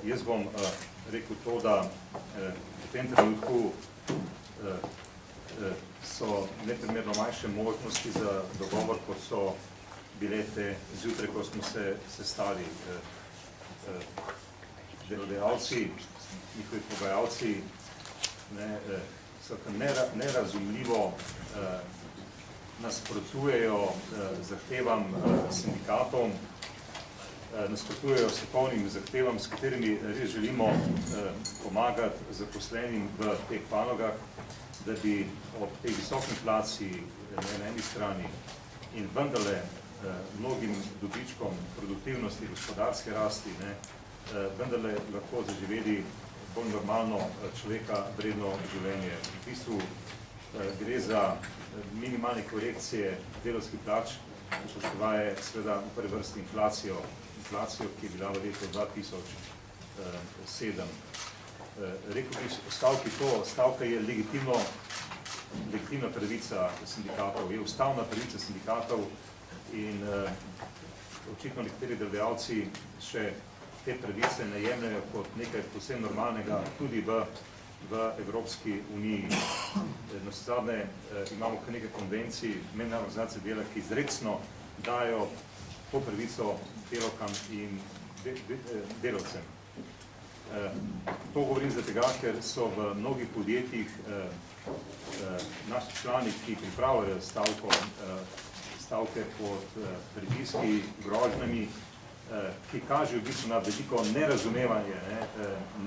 jaz bom rekel to, da v tem trenutku so neprimerno manjše možnosti za dogovor, kot so bile te zjutraj, ko smo se sestali. Delodajalci, njihovi pogajalci so nerazumljivo nasprotujejo zahtevam sindikatom, nasprotujejo strokovnim zahtevam, s katerimi res želimo pomagati zaposlenim v teh panogah, da bi ob tej visoki inflaciji na eni strani in vendarle mnogim dobičkom produktivnosti, gospodarske rasti, vendarle lahko zaživeli bolj normalno človeka vredno življenje. V bistvu gre za minimalne korekcije delavskih plač, upoštevaje seveda v prvi vrsti inflacijo, ki je bila v letu 2007. Rekel bi stavki to, stavka je legitimna pravica sindikatov, je ustavna pravica sindikatov in očitno nekateri delodajalci še te pravice ne jemljajo kot nekaj povsem normalnega tudi v Evropski uniji. Navsezadnje imamo kar nekaj konvencij mednarodne organizacije dela, ki izrecno dajo to pravico delavkam in delavcem. To govorim zaradi tega, ker so v mnogih podjetjih naši člani, ki pripravljajo stavke pod pritiski, grožnjami, ki kažejo v bistvu na veliko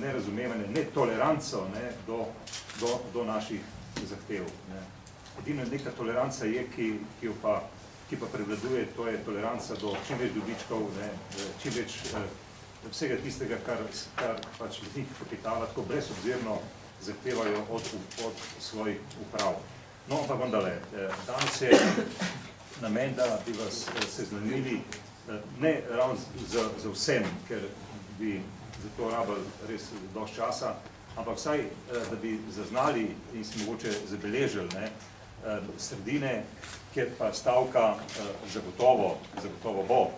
nerazumevanje, netoleranco do naših zahtev. Edina neka toleranca je, ki pa prevladuje, to je toleranca do čim več dobičkov, čim več vsega tistega, kar pač ljudi kapitala tako brezobzirno zahtevajo od svojih uprav. No, pa vendarle, danes je namen, da bi vas seznanili ne ravno za vsem, ker bi za to rabili res dosti časa, ampak vsaj, da bi zaznali in si mogoče zabeležili sredine, kjer pa stavka zagotovo bo.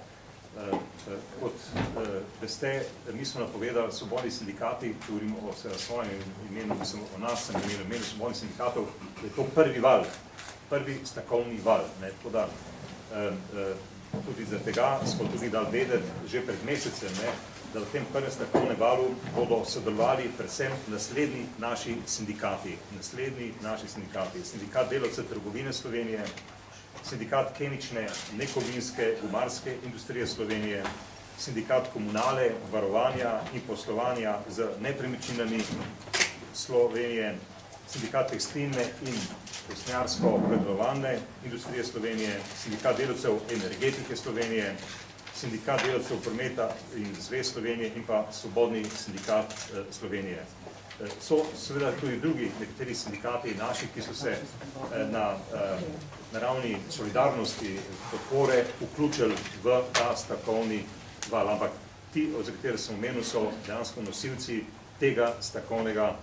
Kot veste, mi smo napovedali svobodni sindikati, govorimo o svojem imenu, mislim o nas, sem imenu svobodnih sindikatov, da je to prvi val, prvi stavkovni val. Tudi za tega smo tudi dali vedeti že pred mesecem, da v tem prvem stavkovnem valu bodo sodelovali predvsem naslednji naši sindikati. Sindikat delavcev trgovine Slovenije, sindikat kemične, nekovinske, gumarske industrije Slovenije, sindikat komunale, varovanja in poslovanja z nepremičninami Slovenije, sindikat tekstilne in tesnjarsko-predelovalne industrije Slovenije, sindikat delavcev energetike Slovenije, sindikat delavcev prometa in zvez Slovenije in pa svobodni sindikat Slovenije. So seveda tudi drugi nekateri sindikati naših, ki so se na ravni solidarnosti podpore vključili v ta stavkovni val, ampak ti, za katere sem omenil, so dejansko nosilci tega stavkovnega